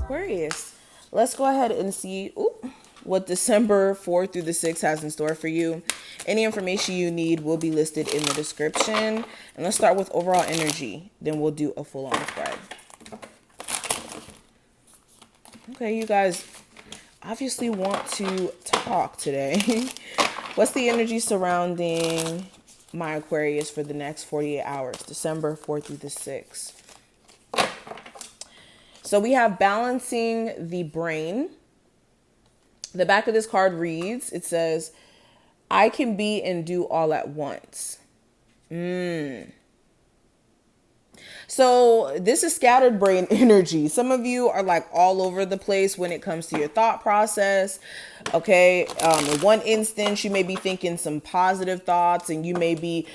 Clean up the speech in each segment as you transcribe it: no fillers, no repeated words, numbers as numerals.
Aquarius. Let's go ahead and see what December 4th through the 6th has in store for you. Any information you need will be listed in the description. And let's start with overall energy. Then we'll do a full-on spread. Okay, you guys obviously want to talk today. What's the energy surrounding my Aquarius for the next 48 hours, December 4th through the 6th? So we have balancing the brain. The back of this card reads, it says, I can be and do all at once. So this is scattered brain energy. Some of you are like all over the place when it comes to your thought process. Okay. In one instance, you may be thinking some positive thoughts and you may be,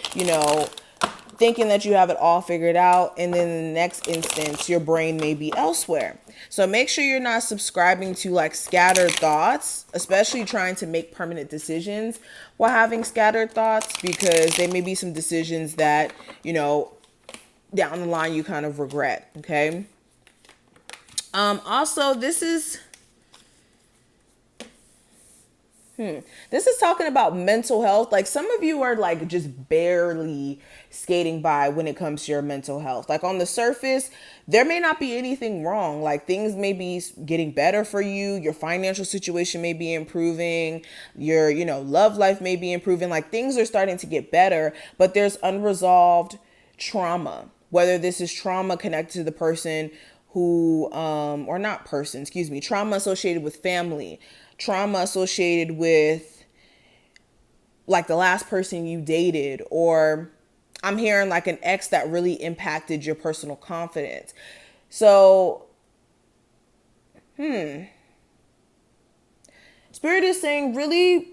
thinking that you have it all figured out. And then in the next instance, your brain may be elsewhere. So make sure you're not subscribing to like scattered thoughts, especially trying to make permanent decisions while having scattered thoughts, because there may be some decisions that, down the line you kind of regret. Okay. Also, this is talking about mental health. Like some of you are like just barely skating by when it comes to your mental health. Like on the surface, there may not be anything wrong. Like things may be getting better for you. Your financial situation may be improving. Your, love life may be improving. Like things are starting to get better, but there's unresolved trauma. Whether this is trauma connected to the person who, or not person, excuse me, trauma associated with family, trauma associated with like the last person you dated, or I'm hearing like an ex that really impacted your personal confidence. So, Spirit is saying really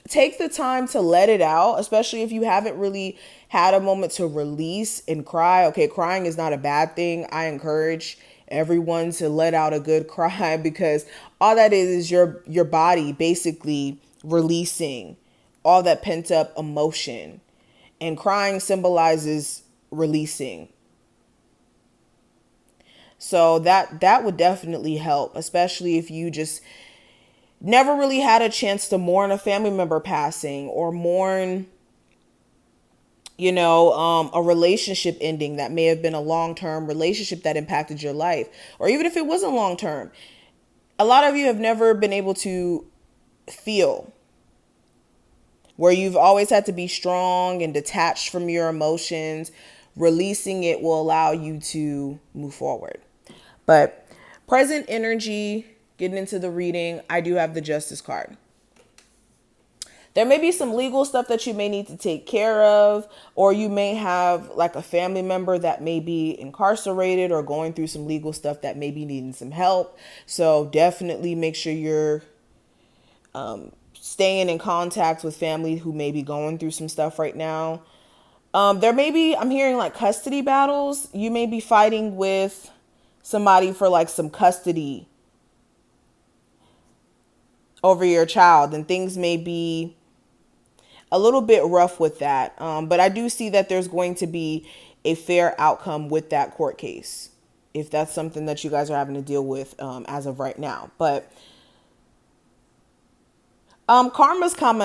take the time to let it out, especially if you haven't really had a moment to release and cry. Okay, crying is not a bad thing. I encourage everyone to let out a good cry, because all that is your body basically releasing all that pent up emotion, and crying symbolizes releasing. So that would definitely help, especially if you just never really had a chance to mourn a family member passing, or mourn, a relationship ending that may have been a long-term relationship that impacted your life. Or even if it wasn't long-term, a lot of you have never been able to feel, where you've always had to be strong and detached from your emotions. Releasing it will allow you to move forward. But present energy, getting into the reading, I do have the Justice card. There may be some legal stuff that you may need to take care of, or you may have like a family member that may be incarcerated or going through some legal stuff that may be needing some help. So definitely make sure you're staying in contact with family who may be going through some stuff right now. There may be, I'm hearing like custody battles. You may be fighting with somebody for like some custody over your child, and things may be a little bit rough with that. But I do see that there's going to be a fair outcome with that court case, if that's something that you guys are having to deal with as of right now. But karma's kind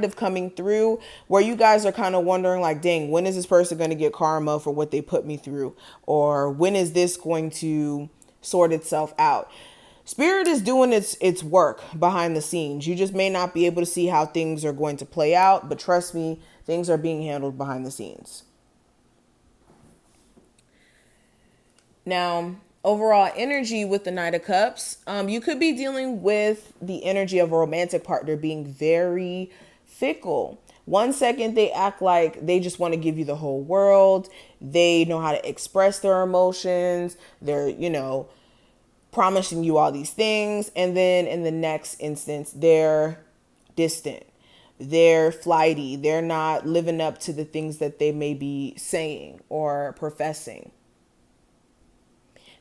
of coming through, where you guys are kind of wondering like, dang, when is this person going to get karma for what they put me through? Or when is this going to sort itself out? Spirit is doing its work behind the scenes. You just may not be able to see how things are going to play out, but trust me, things are being handled behind the scenes. Now, overall energy with the Knight of Cups, you could be dealing with the energy of a romantic partner being very fickle. One second they act like they just want to give you the whole world. They know how to express their emotions. They're, promising you all these things. And then in the next instance, they're distant. They're flighty. They're not living up to the things that they may be saying or professing.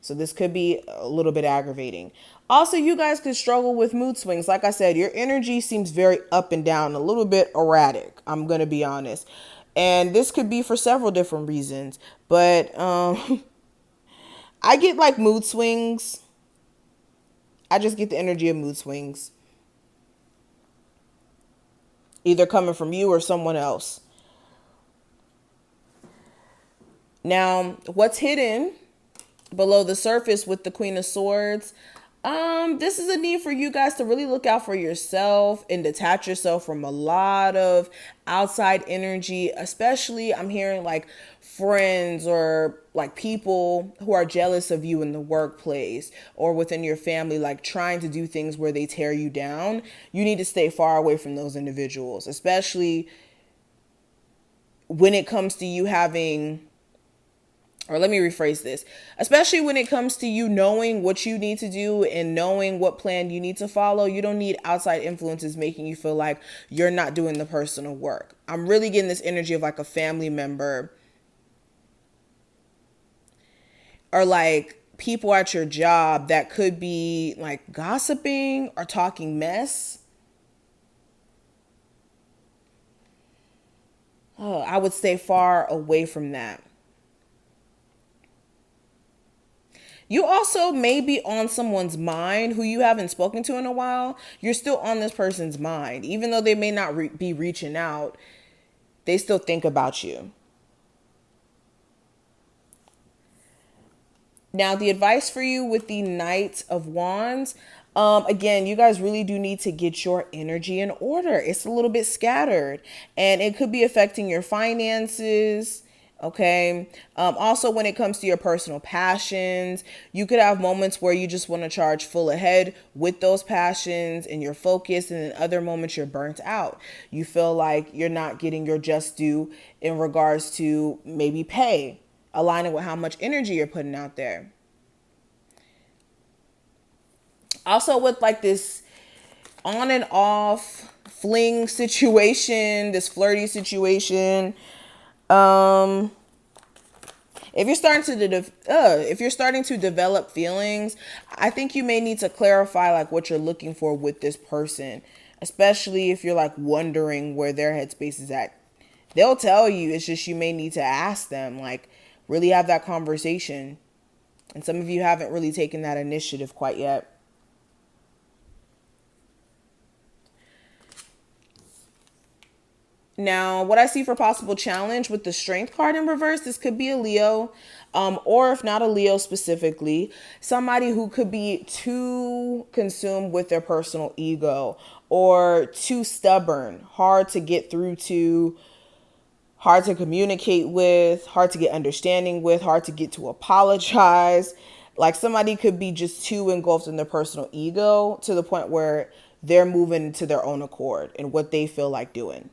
So this could be a little bit aggravating. Also, you guys could struggle with mood swings. Like I said, your energy seems very up and down, a little bit erratic. I'm going to be honest. And this could be for several different reasons. But I get like mood swings. I just get the energy of mood swings, either coming from you or someone else. Now, what's hidden below the surface with the Queen of Swords? This is a need for you guys to really look out for yourself and detach yourself from a lot of outside energy, especially I'm hearing like friends or like people who are jealous of you in the workplace or within your family, like trying to do things where they tear you down. You need to stay far away from those individuals, especially when it comes to you having, or let me rephrase this, especially when it comes to you knowing what you need to do and knowing what plan you need to follow. You don't need outside influences making you feel like you're not doing the personal work. I'm really getting this energy of like a family member or like people at your job that could be like gossiping or talking mess. Oh, I would stay far away from that. You also may be on someone's mind who you haven't spoken to in a while. You're still on this person's mind. Even though they may not be reaching out, they still think about you. Now, the advice for you with the Knight of Wands, again, you guys really do need to get your energy in order. It's a little bit scattered and it could be affecting your finances. Okay. Also, when it comes to your personal passions, you could have moments where you just want to charge full ahead with those passions and your focus. And in other moments, you're burnt out. You feel like you're not getting your just due in regards to maybe pay, aligning with how much energy you're putting out there. Also, with like this on and off fling situation, this flirty situation, if you're starting to develop feelings, I think you may need to clarify like what you're looking for with this person, especially if you're like wondering where their headspace is at. They'll tell you. It's just you may need to ask them, like really have that conversation. And some of you haven't really taken that initiative quite yet. Now, what I see for possible challenge with the Strength card in reverse, this could be a Leo, or if not a Leo specifically, somebody who could be too consumed with their personal ego or too stubborn, hard to get through to, hard to communicate with, hard to get understanding with, hard to get to apologize. Like somebody could be just too engulfed in their personal ego to the point where they're moving to their own accord and what they feel like doing.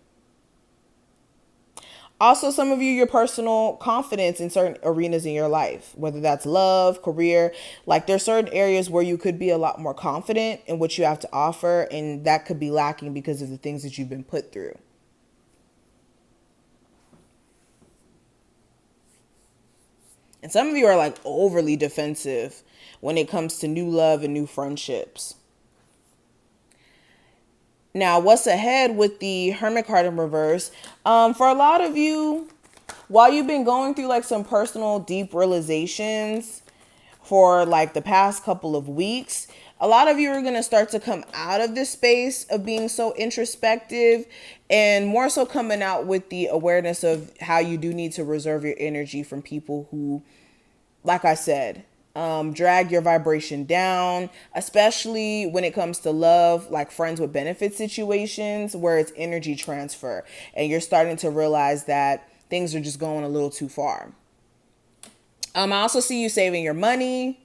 Also, some of you, your personal confidence in certain arenas in your life, whether that's love, career, like there's certain areas where you could be a lot more confident in what you have to offer. And that could be lacking because of the things that you've been put through. And some of you are like overly defensive when it comes to new love and new friendships. Now, what's ahead with the Hermit card in reverse? For a lot of you, while you've been going through like some personal deep realizations for like the past couple of weeks, a lot of you are going to start to come out of this space of being so introspective and more so coming out with the awareness of how you do need to reserve your energy from people who, like I said, drag your vibration down, especially when it comes to love, like friends with benefit situations where it's energy transfer and you're starting to realize that things are just going a little too far. I also see you saving your money.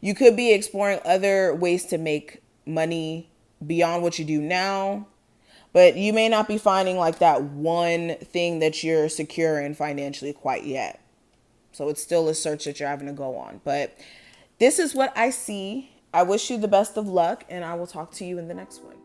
You could be exploring other ways to make money beyond what you do now, but you may not be finding like that one thing that you're secure in financially quite yet. So it's still a search that you're having to go on. But this is what I see. I wish you the best of luck, and I will talk to you in the next one.